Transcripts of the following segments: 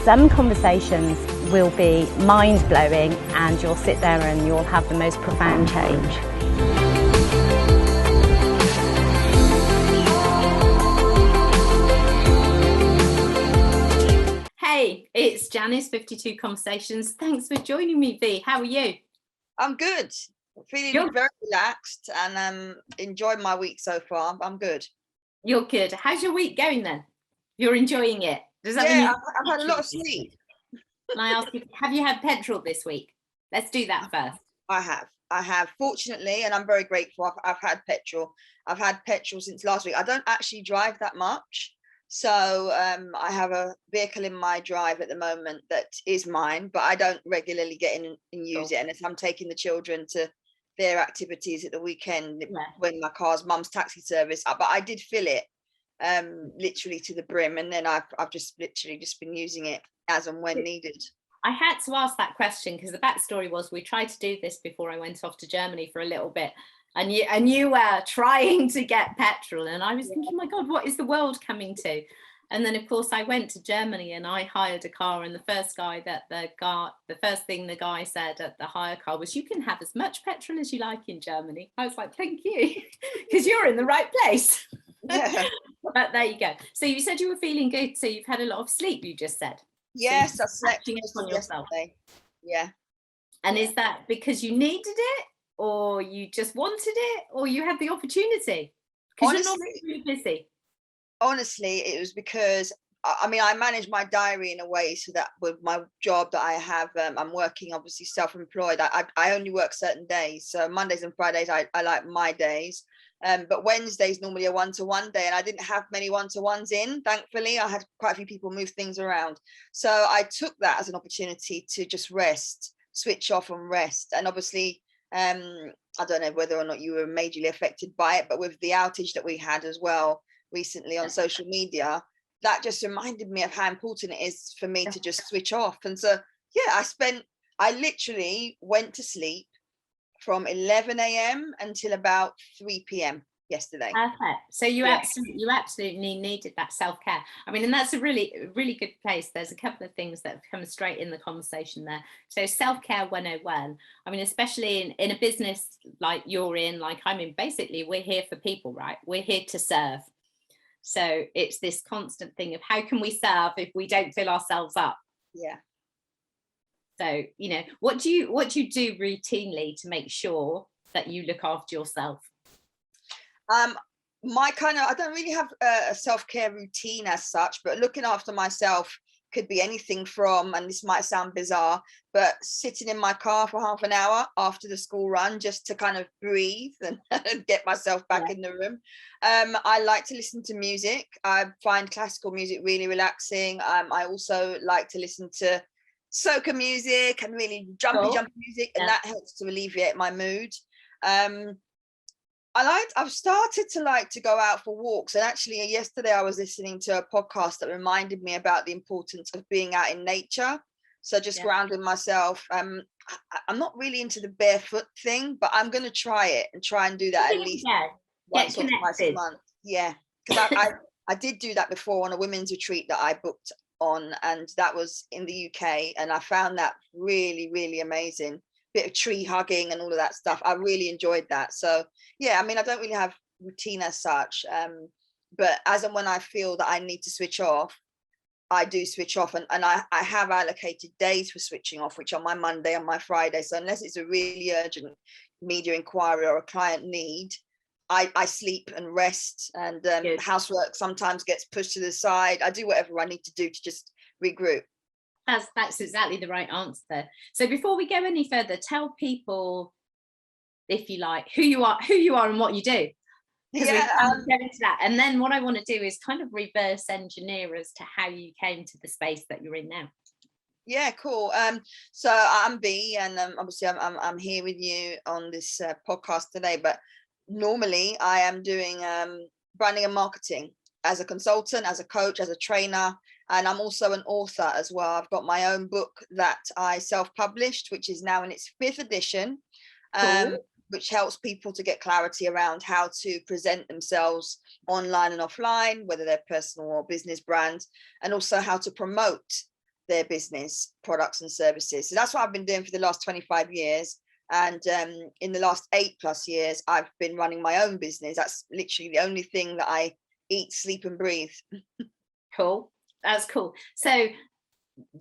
Some conversations will be mind-blowing and you'll sit there and you'll have the most profound change. Hey, it's Janice, 52 Conversations. Thanks for joining me, Vee. How are you? I'm good. Feeling very relaxed and enjoyed my week so far. I'm good. You're good. How's your week going then? You're enjoying it? Does that mean I've had a lot of sleep. Can I ask you, have you had petrol this week? Let's do that first. I have. Fortunately, and I'm very grateful, I've had petrol. I've had petrol since last week. I don't actually drive that much. So I have a vehicle in my drive at the moment that is mine, but I don't regularly get in and use it. And if I'm taking the children to their activities at the weekend, when my car's mum's taxi service, but I did fill it literally to the brim, and then I've just literally just been using it as and when needed. I had to ask that question because the backstory was we tried to do this before I went off to Germany for a little bit, and you were trying to get petrol, and I was thinking, my God, what is the world coming to? And then of course I went to Germany and I hired a car, and the first thing the guy said at the hire car was, you can have as much petrol as you like in Germany. I was like, thank you, because you're in the right place. Yeah. But there you go. So you said you were feeling good, so you've had a lot of sleep, you just said. Yes, so I slept on yourself. Yeah. And is that because you needed it, or you just wanted it, or you had the opportunity? Because you're not really busy. Honestly, it was because I manage my diary in a way so that with my job that I have, I'm working obviously self-employed. I only work certain days. So Mondays and Fridays, I like my days. But Wednesday's normally a one-to-one day, and I didn't have many one-to-ones in. Thankfully, I had quite a few people move things around. So I took that as an opportunity to just rest, switch off and rest. And obviously, I don't know whether or not you were majorly affected by it, but with the outage that we had as well recently on social media, that just reminded me of how important it is for me to just switch off. And so, yeah, I literally went to sleep from 11 a.m. until about 3 p.m. yesterday. Perfect. So you absolutely needed that self-care. I mean, and that's a really, really good place. There's a couple of things that have come straight in the conversation there. So self-care 101. I mean, especially in a business like you're in, like I'm in, basically we're here for people, right? We're here to serve. So it's this constant thing of how can we serve if we don't fill ourselves up? Yeah. So, what do you do routinely to make sure that you look after yourself? I don't really have a self-care routine as such, but looking after myself could be anything from, and this might sound bizarre, but sitting in my car for half an hour after the school run just to kind of breathe and get myself back in the room. I like to listen to music. I find classical music really relaxing. I also like to listen to soca music and really jumpy music, and that helps to alleviate my mood. I've started to go out for walks, and actually yesterday I was listening to a podcast that reminded me about the importance of being out in nature. So just grounding myself. I'm not really into the barefoot thing, but I'm going to try it and try and do that at least once or twice a month. Yeah, because I did do that before on a women's retreat that I booked on, and that was in the UK, and I found that really, really amazing. Bit of tree hugging and all of that stuff. I really enjoyed that. So yeah, I mean, I don't really have routine as such, but as and when I feel that I need to switch off, I do switch off, and I have allocated days for switching off, which are my Monday and my Friday. So unless it's a really urgent media inquiry or a client need, I sleep and rest, and housework sometimes gets pushed to the side. I do whatever I need to do to just regroup. That's exactly the right answer there. So before we go any further, tell people, if you like, who you are and what you do. Because we can go into that. And then what I want to do is kind of reverse engineer as to how you came to the space that you're in now. Yeah, cool. So I'm Vee, and obviously I'm here with you on this podcast today. But normally I am doing branding and marketing as a consultant, as a coach, as a trainer, and I'm also an author as well. I've got my own book that I self-published, which is now in its 5th edition, which helps people to get clarity around how to present themselves online and offline, whether they're personal or business brands, and also how to promote their business products and services. So that's what I've been doing for the last 25 years. And in the last 8+ years, I've been running my own business. That's literally the only thing that I eat, sleep and breathe. Cool. That's cool. So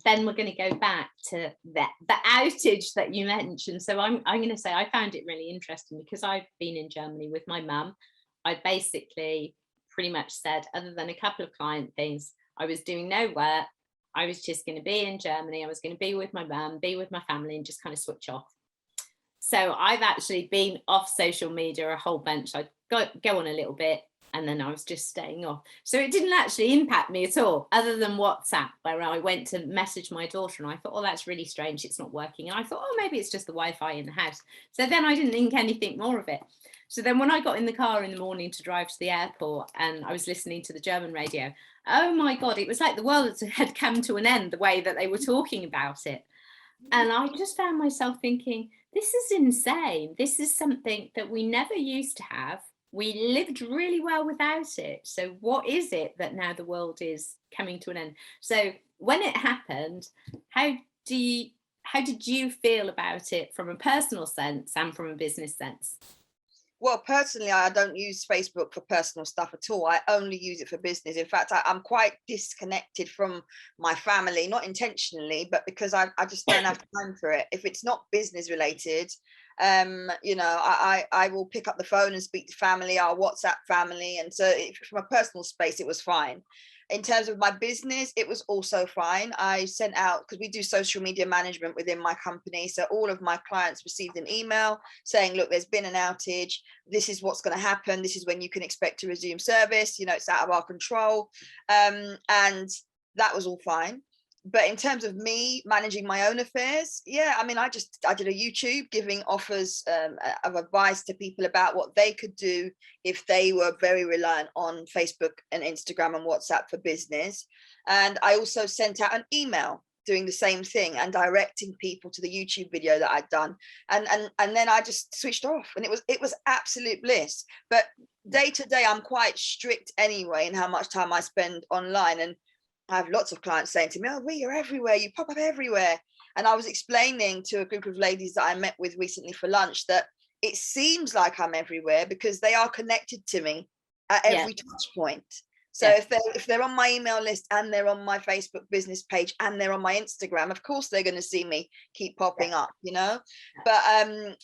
then we're going to go back to the outage that you mentioned. So I'm going to say I found it really interesting because I've been in Germany with my mum. I basically pretty much said, other than a couple of client things, I was doing no work. I was just going to be in Germany. I was going to be with my mum, be with my family, and just kind of switch off. So I've actually been off social media a whole bunch. I'd go on a little bit, and then I was just staying off. So it didn't actually impact me at all, other than WhatsApp, where I went to message my daughter and I thought, oh, that's really strange, it's not working. And I thought, oh, maybe it's just the Wi-Fi in the house. So then I didn't think anything more of it. So then when I got in the car in the morning to drive to the airport and I was listening to the German radio, oh my God, it was like the world had come to an end, the way that they were talking about it. And I just found myself thinking, this is insane. This is something that we never used to have. We lived really well without it. So what is it that now the world is coming to an end? So when it happened, how did you feel about it from a personal sense and from a business sense? Well, personally, I don't use Facebook for personal stuff at all. I only use it for business. In fact, I'm quite disconnected from my family, not intentionally, but because I just don't have time for it. If it's not business related, I will pick up the phone and speak to family. I'll WhatsApp family. And so from a personal space, it was fine. In terms of my business, it was also fine. I sent out, because we do social media management within my company. So all of my clients received an email saying, look, there's been an outage. This is what's going to happen. This is when you can expect to resume service. It's out of our control. And that was all fine. But in terms of me managing my own affairs, I did a YouTube giving offers of advice to people about what they could do if they were very reliant on Facebook and Instagram and WhatsApp for business. And I also sent out an email doing the same thing and directing people to the YouTube video that I'd done. And then I just switched off, and it was absolute bliss. But day to day, I'm quite strict anyway in how much time I spend online. And I have lots of clients saying to me, oh, Ree, you're everywhere, you pop up everywhere. And I was explaining to a group of ladies that I met with recently for lunch that it seems like I'm everywhere because they are connected to me at every touch point. So if they're on my email list and they're on my Facebook business page and they're on my Instagram, of course they're going to see me keep popping up, But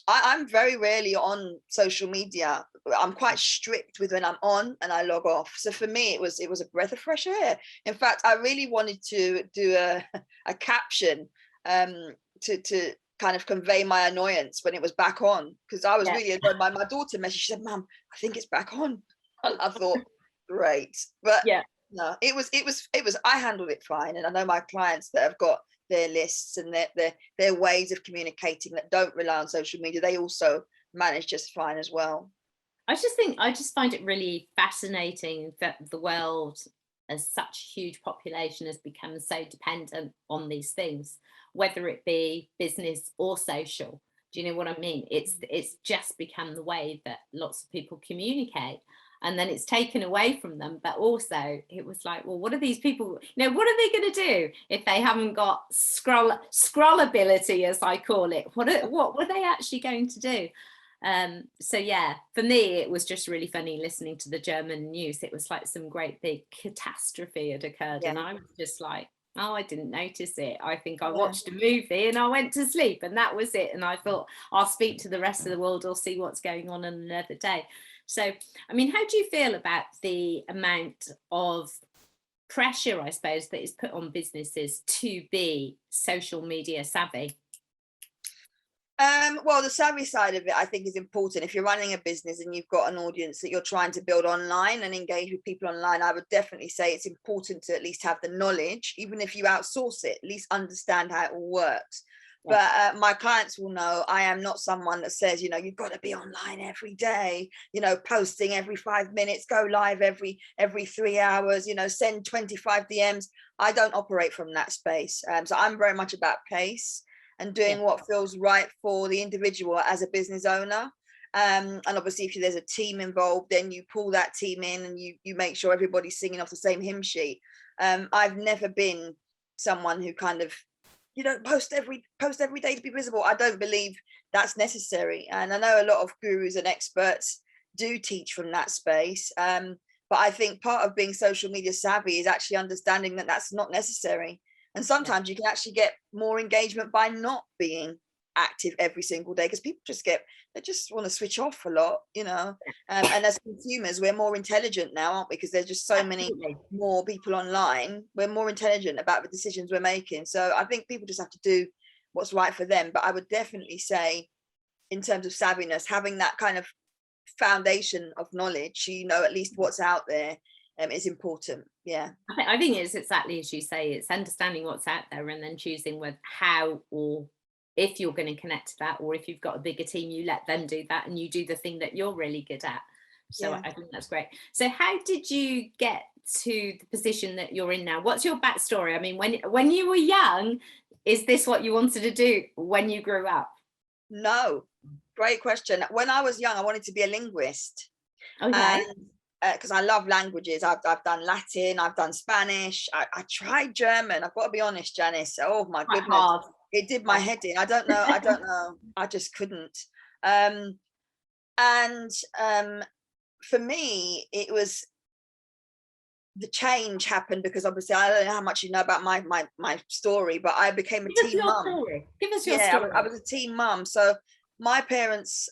I'm very rarely on social media. I'm quite strict with when I'm on and I log off. So for me, it was a breath of fresh air. In fact, I really wanted to do a caption to kind of convey my annoyance when it was back on, because I was really annoyed. My daughter messaged, she said, Mum, I think it's back on. I thought, great. But no, it was I handled it fine. And I know my clients that have got their lists and their ways of communicating that don't rely on social media, they also manage just fine as well. I just find it really fascinating that the world, as such a huge population, has become so dependent on these things, whether it be business or social. Do you know what I mean? It's just become the way that lots of people communicate. And then it's taken away from them. But also it was like, well, what are these people, what are they going to do if they haven't got scrollability, as I call it? What were they actually going to do? For me, it was just really funny listening to the German news. It was like some great big catastrophe had occurred. And I was just like, oh, I didn't notice it. I think I watched a movie and I went to sleep and that was it. And I thought, I'll speak to the rest of the world or see what's going on another day. So, I mean, how do you feel about the amount of pressure, I suppose, that is put on businesses to be social media savvy? Well, the savvy side of it, I think, is important. If you're running a business and you've got an audience that you're trying to build online and engage with people online, I would definitely say it's important to at least have the knowledge, even if you outsource it, at least understand how it all works. But my clients will know I am not someone that says, you've got to be online every day, posting every 5 minutes, go live every 3 hours, send 25 DMs. I don't operate from that space. So I'm very much about pace and doing what feels right for the individual as a business owner. And obviously, if there's a team involved, then you pull that team in and you make sure everybody's singing off the same hymn sheet. I've never been someone who kind of, post every day to be visible. I don't believe that's necessary. And I know a lot of gurus and experts do teach from that space. But I think part of being social media savvy is actually understanding that that's not necessary. And sometimes you can actually get more engagement by not being active every single day, because people they just want to switch off a lot, and as consumers we're more intelligent now, aren't we? Because there's just so many more people online. We're more intelligent about the decisions we're making, so I think people just have to do what's right for them. But I would definitely say, in terms of savviness, having that kind of foundation of knowledge, at least what's out there, is important. I think it's exactly as you say, it's understanding what's out there and then choosing with how, or if you're going to connect to that, or if you've got a bigger team, you let them do that and you do the thing that you're really good at. So I think that's great. So how did you get to the position that you're in now? What's your backstory? I mean, when you were young, is this what you wanted to do when you grew up? No, great question. When I was young, I wanted to be a linguist. Okay. Because I love languages. I've done Latin, I've done Spanish, I tried German. I've got to be honest, Janice. Oh my goodness. Hard. It did my head in. I don't know. I just couldn't. For me, it was, the change happened because obviously I don't know how much you know about my story, but I became a teen mum. Give us your story. I was a teen mum. So my parents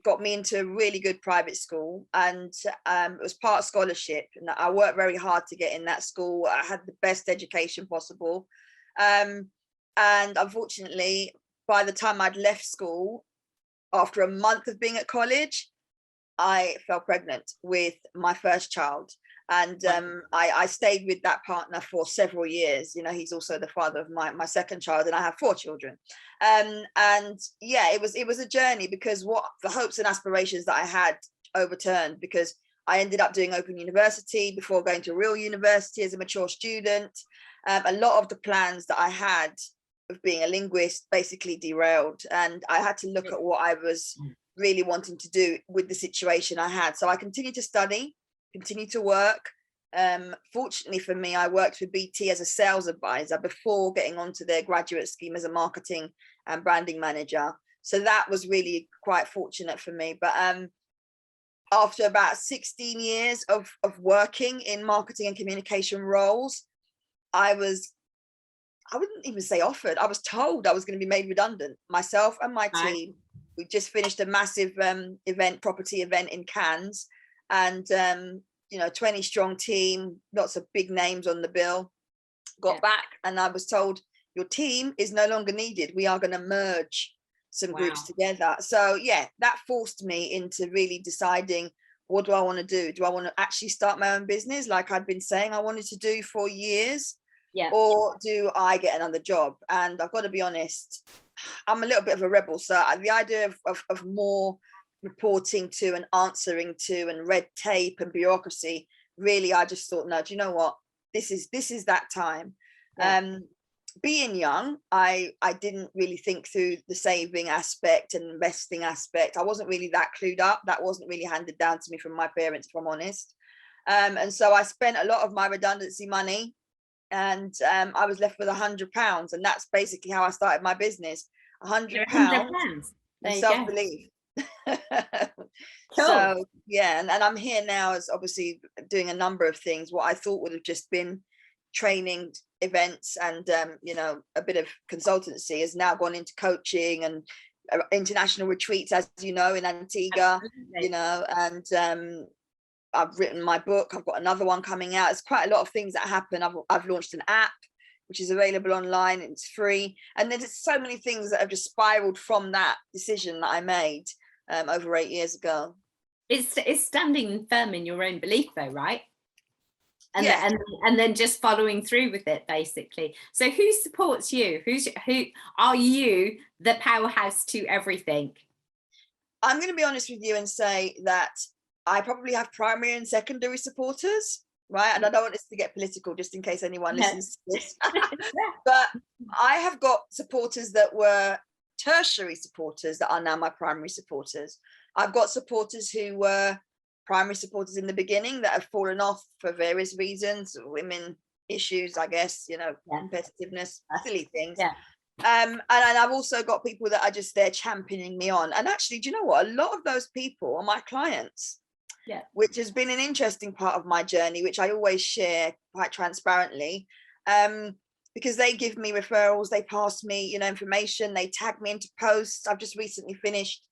got me into a really good private school, and it was part scholarship, and I worked very hard to get in that school. I had the best education possible. And unfortunately, by the time I'd left school, after a month of being at college, I fell pregnant with my first child. And I stayed with that partner for several years. He's also the father of my second child, and I have 4 children. And yeah, it was a journey, because what the hopes and aspirations that I had overturned, because I ended up doing Open University before going to real university as a mature student. A lot of the plans that I had of being a linguist basically derailed, and I had to look at what I was really wanting to do with the situation I had. So I continued to study, continued to work. Fortunately for me, I worked with BT as a sales advisor before getting onto their graduate scheme as a marketing and branding manager. So that was really quite fortunate for me. But after about 16 years of working in marketing and communication roles, I wouldn't even say offered, I was told I was going to be made redundant. Myself and my team, we just finished a massive property event in Cannes, and 20 strong team, lots of big names on the bill. Got back and I was told, your team is no longer needed. We are going to merge some groups together. So yeah, that forced me into really deciding, what do I want to do? Do I want to actually start my own business like I'd been saying I wanted to do for years? Or do I get another job? And I've got to be honest, I'm a little bit of a rebel. So the idea of more reporting to and answering to and red tape and bureaucracy, really, I just thought, no, do you know what? This is that time. Being young, I didn't really think through the saving aspect and investing aspect. I wasn't really that clued up. That wasn't really handed down to me from my parents, if I'm honest. And so I spent a lot of my redundancy money, and I was left with £100, and that's basically how I started my business. £100 and self-belief. So yeah, and I'm here now as obviously doing a number of things. What I thought would have just been training, events, and a bit of consultancy has now gone into coaching and international retreats, as you know, in Antigua. And I've written my book. I've got another one coming out. It's quite a lot of things that happen. I've launched an app which is available online. It's free, and there's so many things that have just spiraled from that decision that I made over 8 years ago. It's standing firm in your own belief, though, right? And then just following through with it, basically. So who supports you? Who are you the powerhouse to everything? I'm going to be honest with you and say that I probably have primary and secondary supporters, right? And I don't want this to get political, just in case anyone listens to this. But I have got supporters that were tertiary supporters that are now my primary supporters. I've got supporters who were primary supporters in the beginning that have fallen off for various reasons, women issues, I guess, you know, competitiveness, silly things. Yeah. And I've also got people that are just there championing me on. And actually, do you know what? A lot of those people are my clients. Yeah. Which has been an interesting part of my journey, which I always share quite transparently. Because they give me referrals, they pass me, you know, information, they tag me into posts. I've just recently finished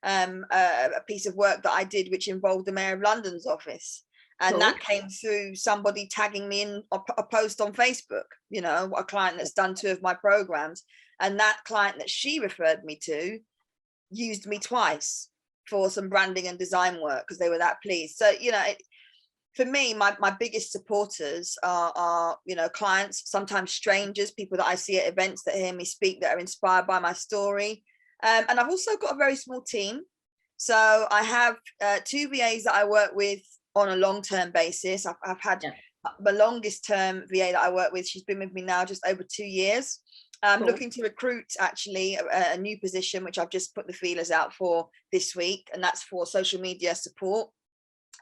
a piece of work that I did, which involved the Mayor of London's office. And Cool. that came through somebody tagging me in a post on Facebook, you know, a client that's done 2 of my programs. And that client that she referred me to used me twice for some branding and design work because they were that pleased. So, you know, for me, my biggest supporters are, you know, clients, sometimes strangers, people that I see at events that hear me speak, that are inspired by my story. And I've also got a very small team. So I have 2 VAs that I work with on a long-term basis. I've had the longest term VA that I work with. She's been with me now just over 2 years. I'm looking to recruit actually a new position, which I've just put the feelers out for this week, and that's for social media support.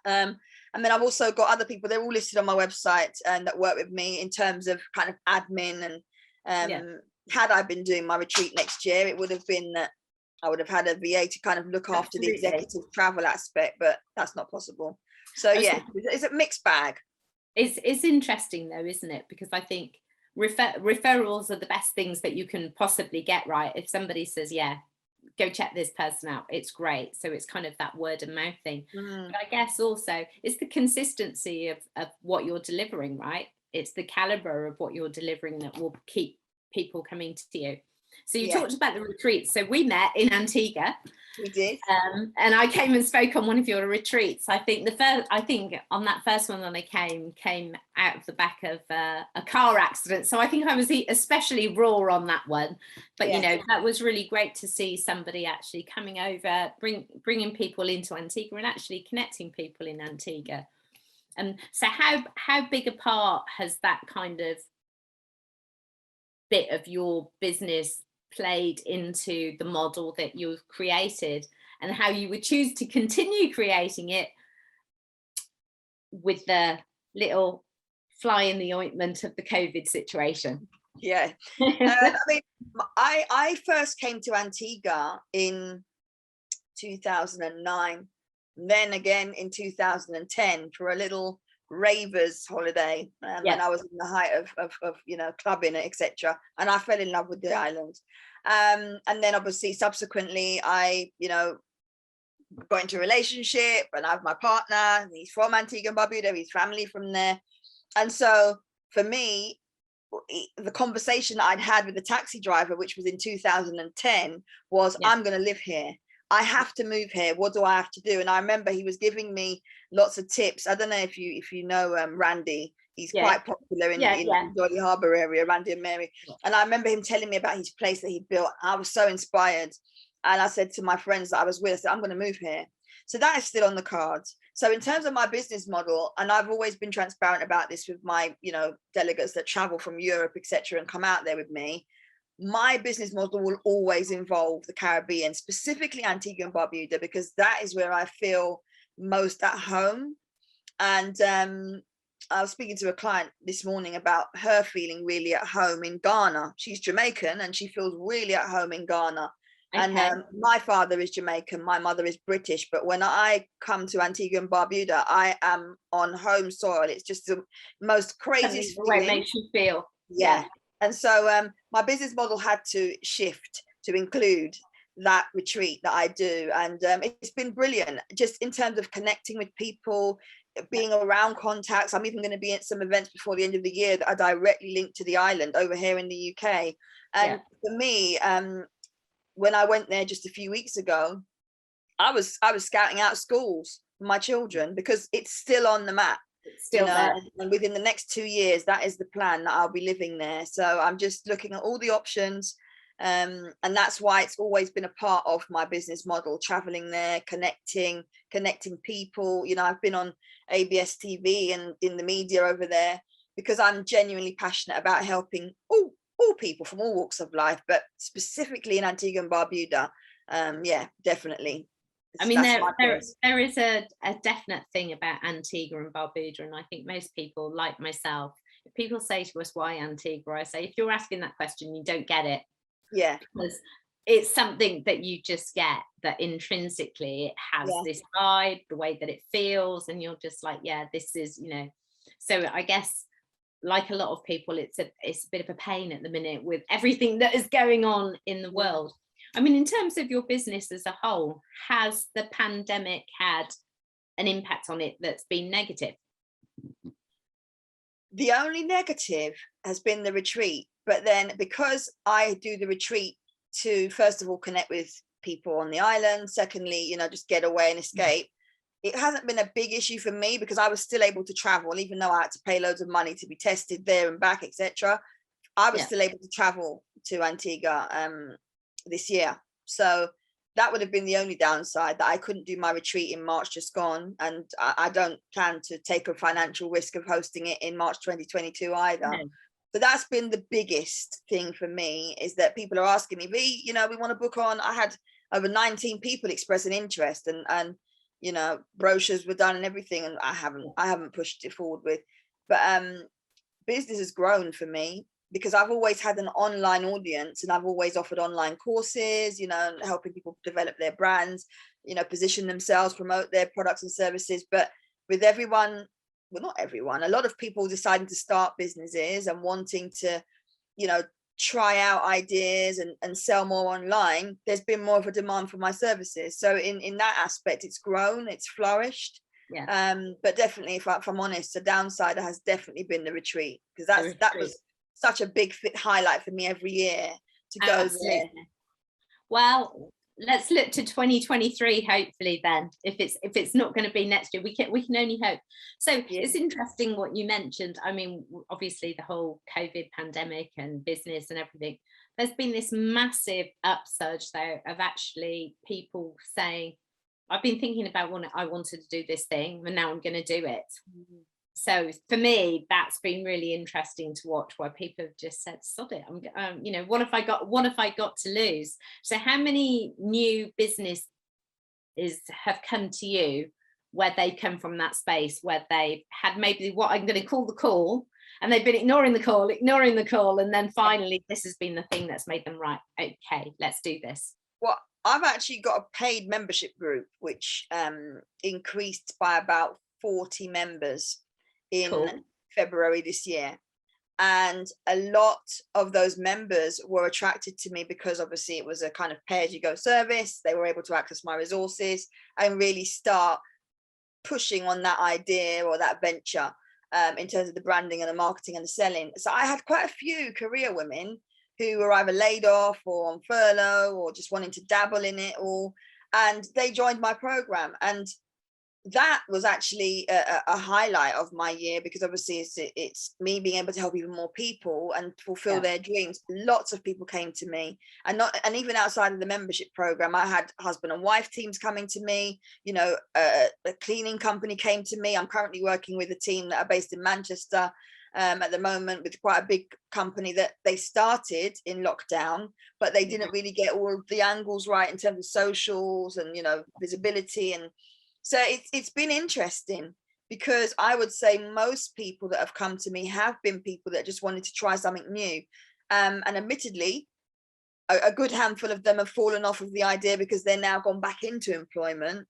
And then I've also got other people, they're all listed on my website and that work with me in terms of kind of admin. And had I been doing my retreat next year, it would have been that I would have had a VA to kind of look after the executive travel aspect, but that's not possible. So yeah, it's a mixed bag. It's interesting though, isn't it? Because I think referrals are the best things that you can possibly get, right? If somebody says, yeah, go check this person out, it's great. So it's kind of that word of mouth thing. But I guess also it's the consistency of what you're delivering, right? It's the caliber of what you're delivering that will keep people coming to you. So you talked about the retreats. So we met in Antigua. We did. And I came and spoke on one of your retreats. I think on that first one that I came out of the back of a car accident. So I think I was especially raw on that one. But you know, that was really great to see somebody actually coming over, bringing people into Antigua and actually connecting people in Antigua. And so how big a part has that kind of bit of your business played into the model that you've created, and how you would choose to continue creating it with the little fly in the ointment of the COVID situation? I mean, I first came to Antigua in 2009, then again in 2010 for a little ravers holiday, when I was in the height of you know, clubbing, etc., and I fell in love with the island. And then obviously subsequently I, you know, got into a relationship and I have my partner, he's from Antigua and Barbuda, his family from there. And so for me, the conversation that I'd had with the taxi driver, which was in 2010, was I'm going to live here. I have to move here. What do I have to do? And I remember he was giving me lots of tips. I don't know if you know Randy. He's quite popular in Jolly Harbour area, Randy and Mary. And I remember him telling me about his place that he built. I was so inspired. And I said to my friends that I was with, I said, I'm going to move here. So that is still on the cards. So in terms of my business model, and I've always been transparent about this with my, you know, delegates that travel from Europe, etc., and come out there with me, my business model will always involve the Caribbean, specifically Antigua and Barbuda, because that is where I feel most at home. And I was speaking to a client this morning about her feeling really at home in Ghana. She's Jamaican and she feels really at home in Ghana. And my father is Jamaican, my mother is British, but when I come to Antigua and Barbuda, I am on home soil. It's just the most craziest feeling. It makes you feel. And so my business model had to shift to include that retreat that I do. And it's been brilliant, just in terms of connecting with people, being around contacts. I'm even going to be at some events before the end of the year that are directly linked to the island over here in the UK. And for me, when I went there just a few weeks ago, I was scouting out schools for my children because it's still on the map. It's still there. And within the next 2 years, that is the plan, that I'll be living there. So I'm just looking at all the options. And that's why it's always been a part of my business model, traveling there, connecting people. You know, I've been on ABS TV and in the media over there because I'm genuinely passionate about helping all people from all walks of life, but specifically in Antigua and Barbuda. Definitely. I mean, there is a definite thing about Antigua and Barbuda, and I think most people, like myself, people say to us, why Antigua? I say, if you're asking that question, you don't get it. Yeah. Because it's something that you just get, that intrinsically it has this vibe, the way that it feels, and you're just like, yeah, this is, so I guess, like a lot of people, it's a bit of a pain at the minute with everything that is going on in the world. I mean, in terms of your business as a whole, has the pandemic had an impact on it that's been negative? The only negative has been the retreat. But then, because I do the retreat to, first of all, connect with people on the island, secondly, just get away and escape, it hasn't been a big issue for me, because I was still able to travel, even though I had to pay loads of money to be tested there and back, etc. I was still able to travel to Antigua this year. So that would have been the only downside, that I couldn't do my retreat in March just gone, and I don't plan to take a financial risk of hosting it in March 2022 either. No. So that's been the biggest thing for me, is that people are asking me, Vee, we want to book on. I had over 19 people express an interest, and brochures were done and everything, and I haven't pushed it forward with. But business has grown for me, because I've always had an online audience, and I've always offered online courses, helping people develop their brands, position themselves, promote their products and services. But with everyone, well, not everyone, a lot of people deciding to start businesses and wanting to, try out ideas and sell more online, there's been more of a demand for my services. So in that aspect, it's grown, it's flourished. But definitely, if I'm honest, the downside has definitely been the retreat, because that was such a big highlight for me every year to go there. Well, let's look to 2023, hopefully. Then if it's not going to be next year, we can only hope. So it's interesting what you mentioned. I mean, obviously the whole COVID pandemic and business and everything, there's been this massive upsurge though of actually people saying, I've been thinking about I wanted to do this thing, and now I'm going to do it. So for me, that's been really interesting to watch, where people have just said, sod it, what have I got to lose? So how many new businesses have come to you where they come from that space, where they had maybe what I'm going to call the call, and they've been ignoring the call, and then finally this has been the thing that's made them right, okay, let's do this? Well, I've actually got a paid membership group, which increased by about 40 members in February this year. And a lot of those members were attracted to me because obviously it was a kind of pay-as-you-go service. They were able to access my resources and really start pushing on that idea or that venture in terms of the branding and the marketing and the selling. So I had quite a few career women who were either laid off or on furlough or just wanting to dabble in it all, and they joined my program. And that was actually a highlight of my year, because obviously it's me being able to help even more people and fulfill their dreams. Lots of people came to me, and even outside of the membership program, I had husband and wife teams coming to me. A cleaning company came to me. I'm currently working with a team that are based in Manchester at the moment, with quite a big company that they started in lockdown, but they didn't really get all the angles right in terms of socials and visibility. And so it's been interesting, because I would say most people that have come to me have been people that just wanted to try something new. And admittedly, a good handful of them have fallen off of the idea because they're now gone back into employment.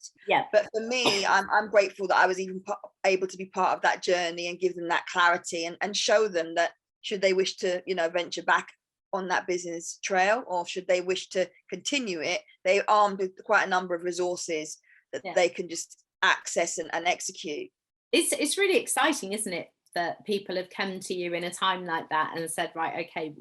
But for me, I'm grateful that I was even able to be part of that journey and give them that clarity and show them that should they wish to, venture back on that business trail, or should they wish to continue it, they're armed with quite a number of resources that they can just access and execute. It's really exciting, isn't it, that people have come to you in a time like that and said, right, okay,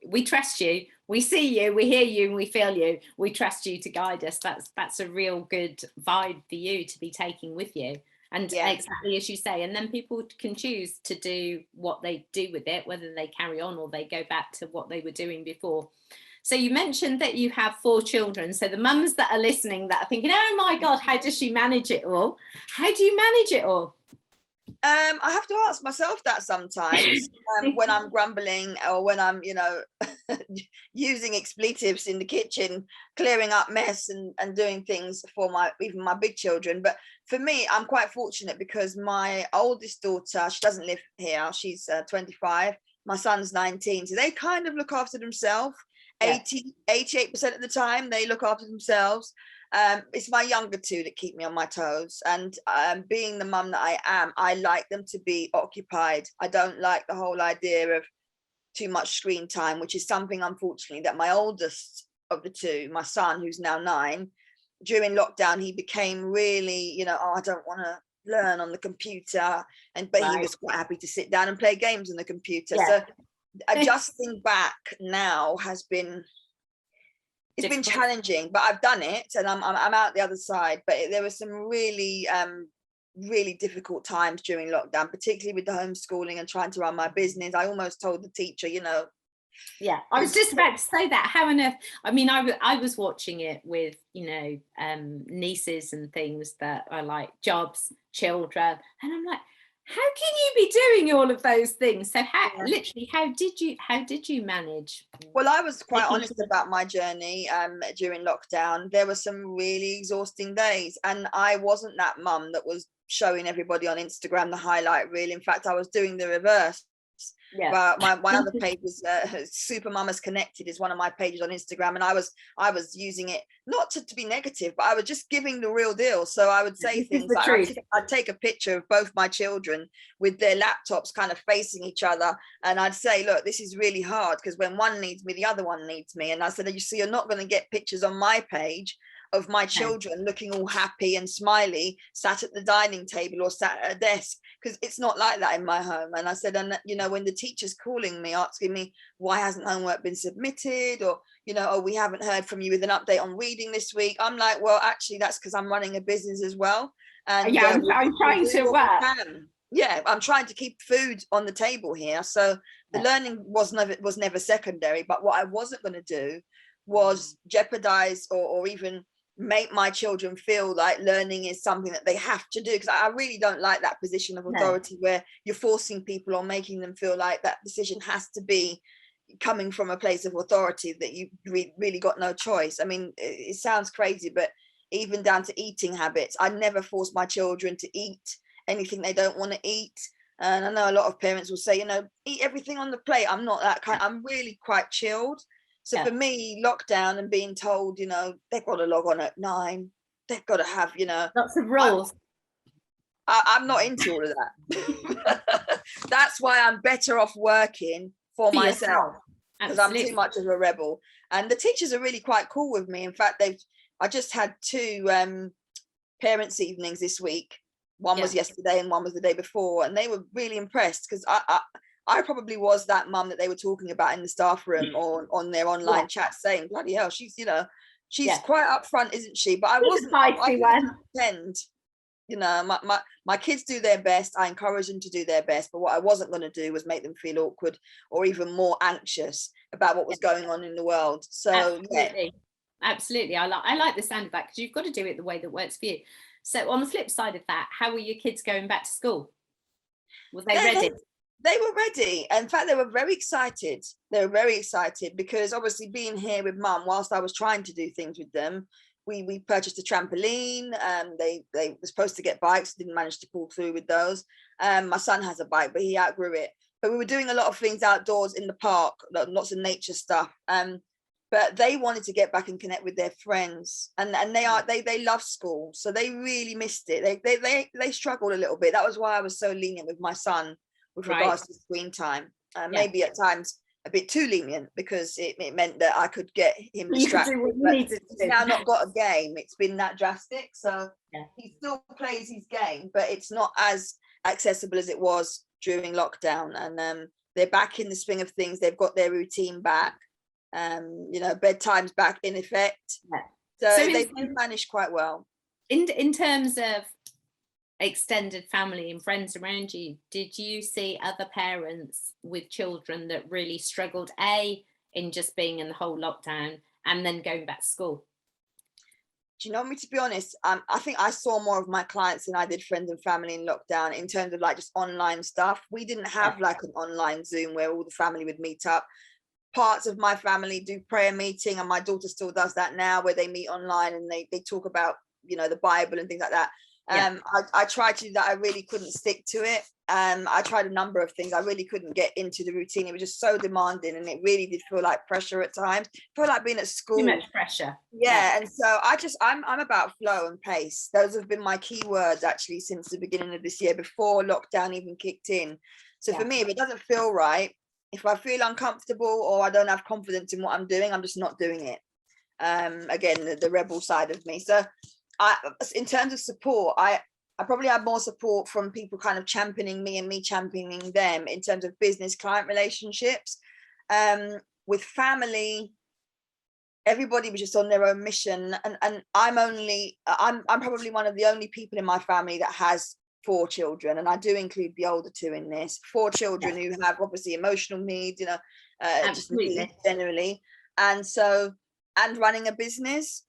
we trust you, we see you, we hear you, and we feel you, we trust you to guide us. That's a real good vibe for you to be taking with you. And exactly as you say, and then people can choose to do what they do with it, whether they carry on or they go back to what they were doing before. So you mentioned that you have 4 children. So the mums that are listening that are thinking, oh my God, how does she manage it all? How do you manage it all? I have to ask myself that sometimes when I'm grumbling or when I'm, using expletives in the kitchen, clearing up mess and doing things for even my big children. But for me, I'm quite fortunate because my oldest daughter, she doesn't live here. She's 25. My son's 19. So they kind of look after themselves. Yeah. 88% of the time, they look after themselves. It's my younger two that keep me on my toes, and being the mum that I am, I like them to be occupied. I don't like the whole idea of too much screen time, which is something, unfortunately, that my oldest of the two, my son, who's now 9, during lockdown, he became really, I don't want to learn on the computer, but he was quite happy to sit down and play games on the computer. Yeah. So adjusting back now it's been challenging, but I've done it, and I'm out the other side. But there were some really really difficult times during lockdown, particularly with the homeschooling and trying to run my business. I almost told the teacher, Yeah, I was just about to say that. How on earth? I mean, I was watching it with nieces and things that are like jobs, children, and I'm like, how can you be doing all of those things? So how did you manage? Well, I was quite honest about my journey during lockdown. There were some really exhausting days, and I wasn't that mum that was showing everybody on Instagram the highlight reel. In fact, I was doing the reverse. Yeah. But my other page was Super Mamas Connected is one of my pages on Instagram, and I was using it not to be negative, but I was just giving the real deal. So I would say things like I'd take a picture of both my children with their laptops kind of facing each other, and I'd say, look, this is really hard because when one needs me, the other one needs me. And I said, you see, you're not going to get pictures on my page of my children looking all happy and smiley, sat at the dining table or sat at a desk, because it's not like that in my home. And I said, and when the teacher's calling me, asking me why hasn't homework been submitted, or oh, we haven't heard from you with an update on reading this week, I'm like, well, actually that's because I'm running a business as well, and I'm trying to work. Yeah, I'm trying to keep food on the table here. So the learning was never secondary, but what I wasn't going to do was jeopardize or even make my children feel like learning is something that they have to do, because I really don't like that position of authority where you're forcing people or making them feel like that decision has to be coming from a place of authority that you really got no choice. I mean, it sounds crazy, but even down to eating habits, I never force my children to eat anything they don't want to eat. And I know a lot of parents will say, eat everything on the plate. I'm not that kind. I'm really quite chilled. So for me, lockdown and being told, they've got to log on at 9, they've got to have, lots of rules. I'm not into all of that. That's why I'm better off working for myself, because I'm too much of a rebel. And the teachers are really quite cool with me. In fact, I just had 2 parents' evenings this week. One was yesterday and one was the day before, and they were really impressed because I probably was that mum that they were talking about in the staff room or on their online chat, saying, bloody hell, she's quite upfront, isn't she? But I wasn't. I didn't pretend. My kids do their best. I encourage them to do their best. But what I wasn't going to do was make them feel awkward or even more anxious about what was going on in the world. So absolutely. I like the sound of that, because you've got to do it the way that works for you. So on the flip side of that, how were your kids going back to school? Were they ready? They were ready. In fact, they were very excited. They were very excited because obviously being here with mum, whilst I was trying to do things with them, we purchased a trampoline. They were supposed to get bikes, didn't manage to pull through with those. My son has a bike, but he outgrew it. But we were doing a lot of things outdoors in the park, lots of nature stuff. But they wanted to get back and connect with their friends, and they love school, so they really missed it. They struggled a little bit. That was why I was so lenient with my son with regards to screen time. Maybe at times a bit too lenient, because it meant that I could get him distracted. He's now not got a game. It's been that drastic. So he still plays his game, but it's not as accessible as it was during lockdown. And they're back in the swing of things. They've got their routine back. Bedtime's back in effect. So they've managed quite well. In terms of extended family and friends around you, did you see other parents with children that really struggled in just being in the whole lockdown and then going back to school? Do you know me, to be honest, I think I saw more of my clients than I did friends and family in lockdown, in terms of like just online stuff. We didn't have like an online Zoom where all the family would meet up. Parts of my family do prayer meeting, and my daughter still does that now, where they meet online and they talk about, you know, the Bible and things like that. I tried to do that. I really couldn't stick to it. I tried a number of things. I really couldn't get into the routine. It was just so demanding, and it really did feel like pressure at times. I feel like being at school. Too much pressure. Yeah. And so I'm about flow and pace. Those have been my key words actually since the beginning of this year, before lockdown even kicked in. So for me, if it doesn't feel right, if I feel uncomfortable or I don't have confidence in what I'm doing, I'm just not doing it. Again, the rebel side of me. So in terms of support, I probably have more support from people kind of championing me and me championing them in terms of business client relationships. With family, everybody was just on their own mission, and I'm probably one of the only people in my family that has 4 children, and I do include the older 2 in this. 4 children who have obviously emotional needs, you know, just needs generally, and running a business.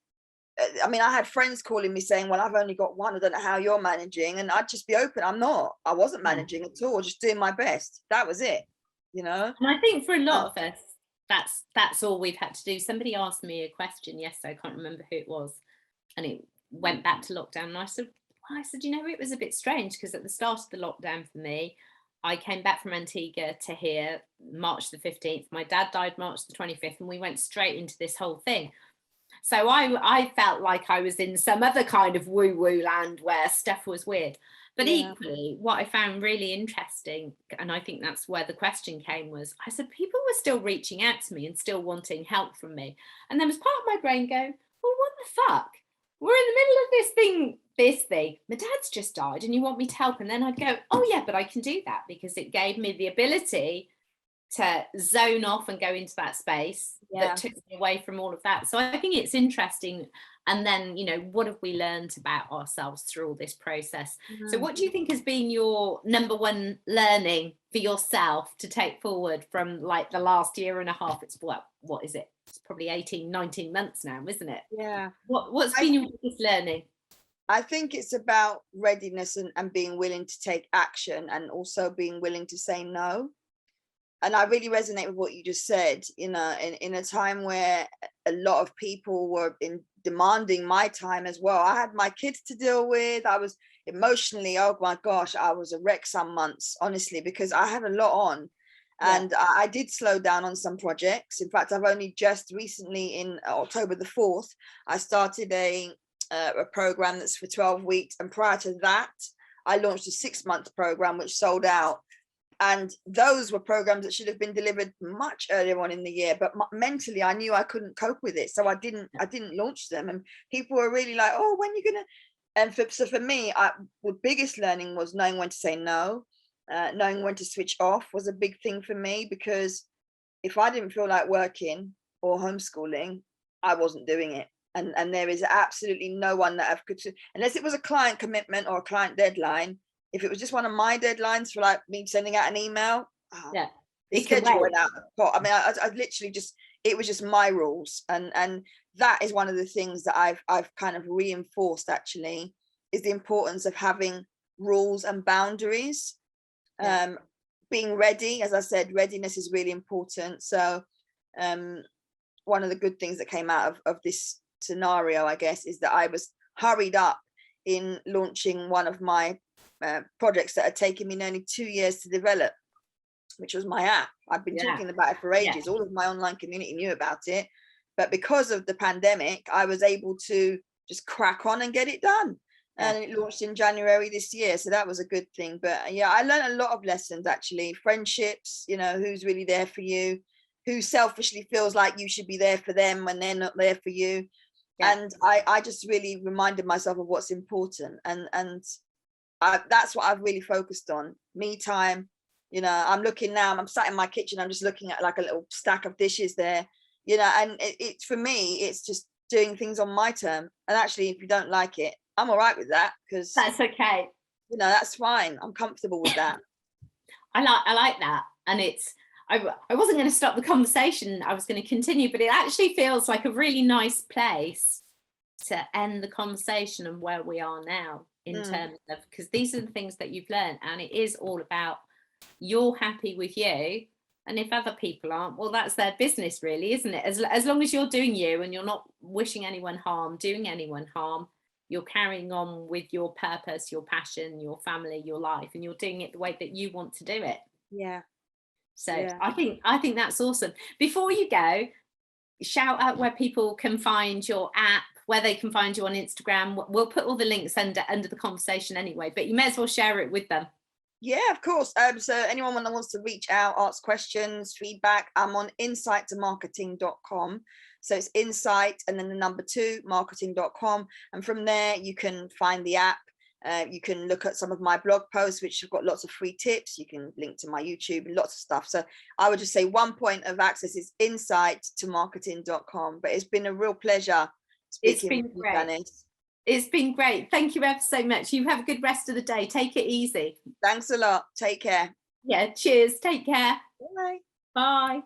I mean, I had friends calling me saying, well, I've only got 1, I don't know how you're managing. And I'd just be open. I wasn't managing at all, just doing my best. That was it, you know. And I think for a lot of us, that's all we've had to do. Somebody asked me a question yesterday, I can't remember who it was, and it went back to lockdown, and I said, you know, it was a bit strange, because at the start of the lockdown for me, I came back from Antigua to here March the 15th. My dad died March the 25th, and we went straight into this whole thing. So I felt like I was in some other kind of woo-woo land where stuff was weird. But equally, what I found really interesting, and I think that's where the question came, was I said people were still reaching out to me and still wanting help from me. And there was part of my brain going, well, what the fuck? We're in the middle of this thing. My dad's just died and you want me to help? And then I'd go, oh yeah, but I can do that, because it gave me the ability to zone off and go into that space that took me away from all of that. So I think it's interesting. And then, you know, what have we learned about ourselves through all this process? So what do you think has been your number one learning for yourself to take forward from like the last year and a half? It's what is it? It's probably 18, 19 months now, isn't it? Yeah. What's been your biggest learning? I think it's about readiness and being willing to take action, and also being willing to say no. And I really resonate with what you just said, you know, in a time where a lot of people were demanding my time as well. I had my kids to deal with. I was emotionally, oh my gosh, I was a wreck some months, honestly, because I had a lot on. And I did slow down on some projects. In fact, I've only just recently, in October the 4th, I started a program that's for 12 weeks. And prior to that, I launched a 6-month program, which sold out. And those were programs that should have been delivered much earlier on in the year, but mentally I knew I couldn't cope with it, so I didn't launch them. And people were really like, oh, when are you gonna? And so for me, the biggest learning was knowing when to say no, knowing when to switch off was a big thing for me, because if I didn't feel like working or homeschooling, I wasn't doing it. And there is absolutely no one that could, unless it was a client commitment or a client deadline. If it was just one of my deadlines, for like me sending out an email, the schedule went out of the pot. I mean, I literally just, it was just my rules. And that is one of the things that I've kind of reinforced, actually, is the importance of having rules and boundaries. Being ready, as I said, readiness is really important. So one of the good things that came out of this scenario, I guess, is that I was hurried up in launching one of my projects that had taken me nearly 2 years to develop, which was my app. I've been talking about it for ages. All of my online community knew about it, but because of the pandemic, I was able to just crack on and get it done. And it launched in January this year, so that was a good thing. But yeah, I learned a lot of lessons, actually. Friendships, you know, who's really there for you, who selfishly feels like you should be there for them when they're not there for you. And I just really reminded myself of what's important, and that's what I've really focused on. Me time, you know. I'm looking now, I'm sat in my kitchen, I'm just looking at like a little stack of dishes there, you know, and it for me, it's just doing things on my term. And actually, if you don't like it, I'm all right with that, because that's okay, you know, that's fine. I'm comfortable with that. I like that. And it's, I wasn't going to stop the conversation, I was going to continue, but it actually feels like a really nice place to end the conversation and where we are now in terms of, because these are the things that you've learned, and it is all about you're happy with you, and if other people aren't, well, that's their business really, isn't it? As long as you're doing you and you're not wishing anyone harm, doing anyone harm, you're carrying on with your purpose, your passion, your family, your life, and you're doing it the way that you want to do it. Yeah. So Yeah. I think that's awesome. Before you go, shout out where people can find your app, where they can find you on Instagram. We'll put all the links under the conversation anyway, but you may as well share it with them. Yeah, of course. So anyone that wants to reach out, ask questions, feedback, I'm on insight2marketing.com. So it's insight and then the number 2 marketing.com, and from there you can find the app. You can look at some of my blog posts, which have got lots of free tips. You can link to my YouTube and lots of stuff. So I would just say one point of access is insight2marketing.com. But it's been a real pleasure speaking with you, Janice. It's been great. Thank you ever so much. You have a good rest of the day. Take it easy. Thanks a lot. Take care. Yeah, cheers. Take care. Bye. Bye.